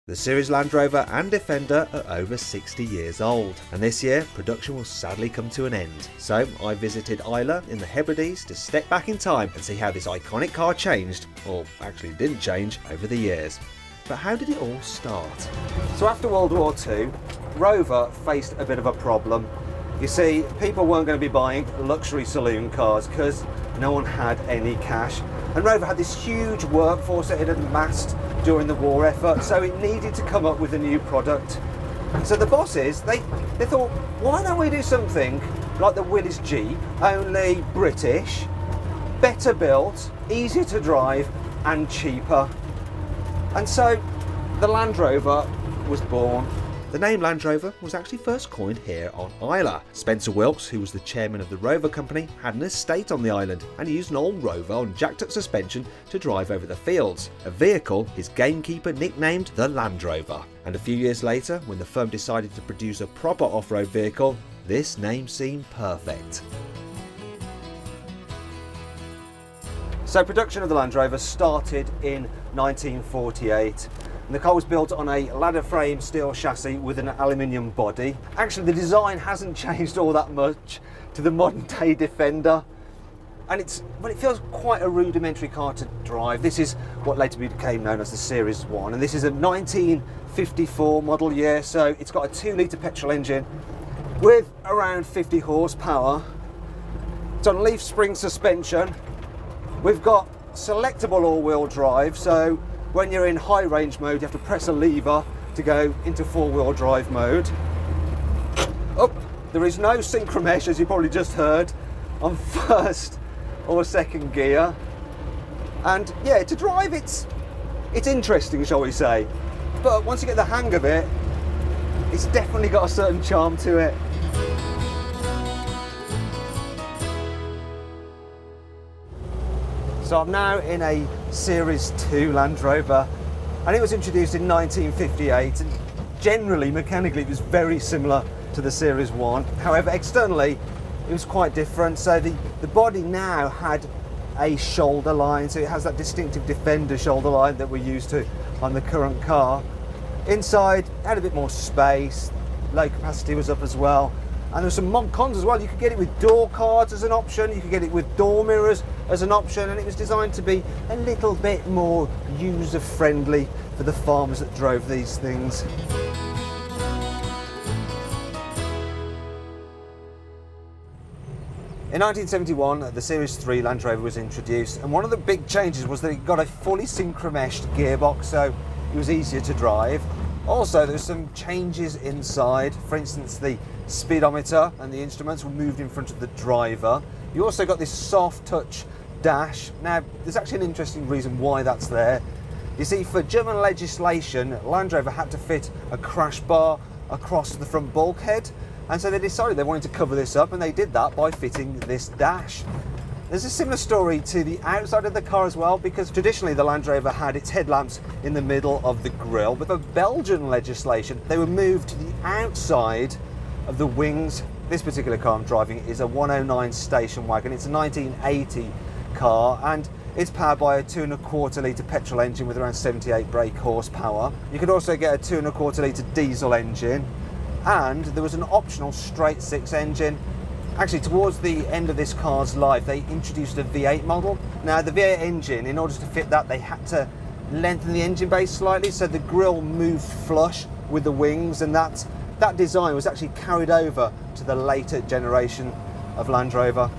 The series Land Rover and Defender are over 60 years old, and this year production will sadly come to an end. So I visited Isla in the Hebrides to step back in time and see how this iconic car changed, or actually didn't change, over the years. But how did it all start? So after World War II, Rover faced a bit of a problem. You see, people weren't going to be buying luxury saloon cars because no one had any cash. And Rover had this huge workforce that it had amassed during the war effort, so it needed to come up with a new product. So the bosses, they thought, why don't we do something like the Willys Jeep, only British, better built, easier to drive and cheaper. And so the Land Rover was born. The name Land Rover was actually first coined here on Isla. Spencer Wilkes, who was the chairman of the Rover company, had an estate on the island and he used an old Rover on jacked-up suspension to drive over the fields, a vehicle his gamekeeper nicknamed the Land Rover. And a few years later, when the firm decided to produce a proper off-road vehicle, this name seemed perfect. So production of the Land Rover started in 1948. And the car was built on a ladder frame steel chassis with an aluminium body. Actually, the design hasn't changed all that much to the modern day Defender. And it feels quite a rudimentary car to drive. This is what later became known as the Series 1. And this is a 1954 model year. So it's got a 2-litre petrol engine with around 50 horsepower. It's on leaf spring suspension. We've got selectable all-wheel drive. So when you're in high range mode, you have to press a lever to go into 4-wheel drive mode. Oh, there is no synchromesh, as you probably just heard, on first or second gear. And yeah, to drive it's interesting, shall we say. But once you get the hang of it, it's definitely got a certain charm to it. So I'm now in a Series 2 Land Rover, and it was introduced in 1958, and generally, mechanically, it was very similar to the Series 1. However, externally, it was quite different. So the body now had a shoulder line, so it has that distinctive Defender shoulder line that we're used to on the current car. Inside, it had a bit more space, low capacity was up as well. And there's some mod cons as well. You could get it with door cards as an option, you could get it with door mirrors as an option, and it was designed to be a little bit more user-friendly for the farmers that drove these things. In 1971, the Series 3 Land Rover was introduced, and one of the big changes was that it got a fully synchro-meshed gearbox, so it was easier to drive. Also, there's some changes inside. For instance, the speedometer and the instruments were moved in front of the driver. You also got this soft touch dash. Now, there's actually an interesting reason why that's there. You see, for German legislation, Land Rover had to fit a crash bar across the front bulkhead, and so they decided they wanted to cover this up, and they did that by fitting this dash. There's a similar story to the outside of the car as well, because traditionally the Land Rover had its headlamps in the middle of the grille, but for Belgian legislation they were moved to the outside of the wings. This particular car I'm driving is a 109 station wagon. It's a 1980 car, and it's powered by a 2.25 litre petrol engine with around 78 brake horsepower. You could also get a 2.25 litre diesel engine, and there was an optional straight 6 engine. Actually, towards the end of this car's life, they introduced a V8 model. Now, the V8 engine, in order to fit that, they had to lengthen the engine base slightly, so the grille moved flush with the wings, and that design was actually carried over to the later generation of Land Rover.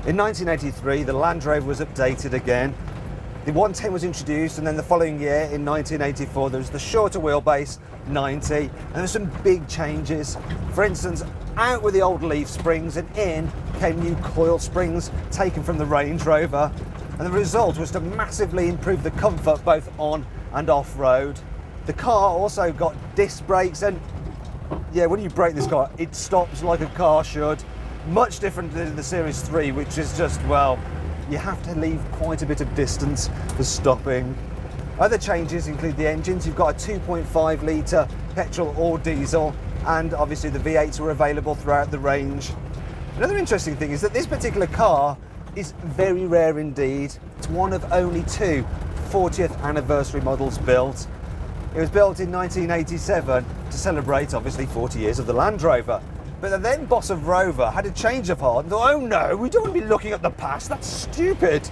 In 1983, the Land Rover was updated again. The 110 was introduced, and then the following year, in 1984, there was the shorter wheelbase 90, and there were some big changes. For instance, out with the old leaf springs and in came new coil springs taken from the Range Rover, and the result was to massively improve the comfort both on and off-road. The car also got disc brakes, and yeah, when you brake this car, it stops like a car should. Much different than the Series 3, which is just, well, you have to leave quite a bit of distance for stopping. Other changes include the engines. You've got a 2.5 litre petrol or diesel, and obviously the V8s were available throughout the range. Another interesting thing is that this particular car is very rare indeed. It's one of only two 40th anniversary models built. It was built in 1987 to celebrate, obviously, 40 years of the Land Rover. But the then boss of Rover had a change of heart and thought, oh no, we don't want to be looking at the past, that's stupid.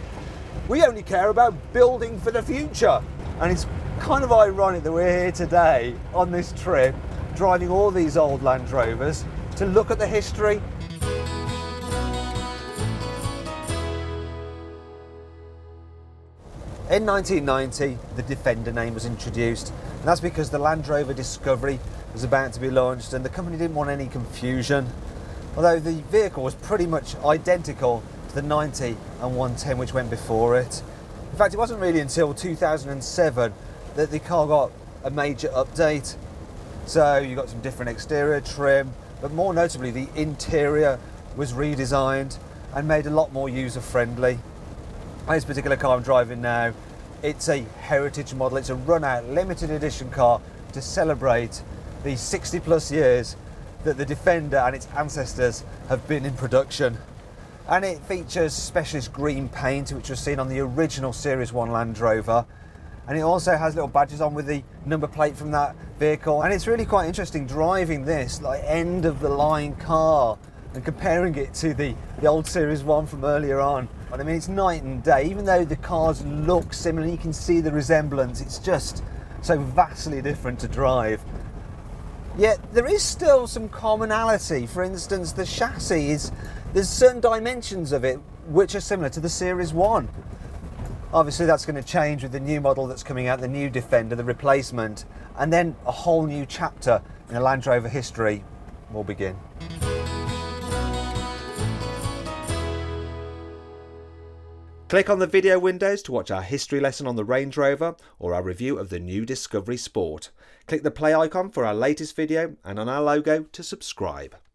We only care about building for the future. And it's kind of ironic that we're here today on this trip, driving all these old Land Rovers to look at the history. In 1990, the Defender name was introduced, and that's because the Land Rover Discovery was about to be launched and the company didn't want any confusion, although the vehicle was pretty much identical to the 90 and 110 which went before it. In fact, it wasn't really until 2007 that the car got a major update. So you got some different exterior trim, but more notably the interior was redesigned and made a lot more user-friendly. This particular car I'm driving now, it's a Heritage model. It's a run-out limited edition car to celebrate the 60 plus years that the Defender and its ancestors have been in production. And it features specialist green paint, which was seen on the original Series 1 Land Rover. And it also has little badges on with the number plate from that vehicle. And it's really quite interesting driving this like end of the line car and comparing it to the old Series 1 from earlier on. But I mean, it's night and day. Even though the cars look similar, you can see the resemblance. It's just so vastly different to drive. Yet there is still some commonality. For instance, the chassis there's certain dimensions of it which are similar to the Series 1. Obviously that's going to change with the new model that's coming out, the new Defender, the replacement, and then a whole new chapter in the Land Rover history will begin. Click on the video windows to watch our history lesson on the Range Rover or our review of the new Discovery Sport. Click the play icon for our latest video and on our logo to subscribe.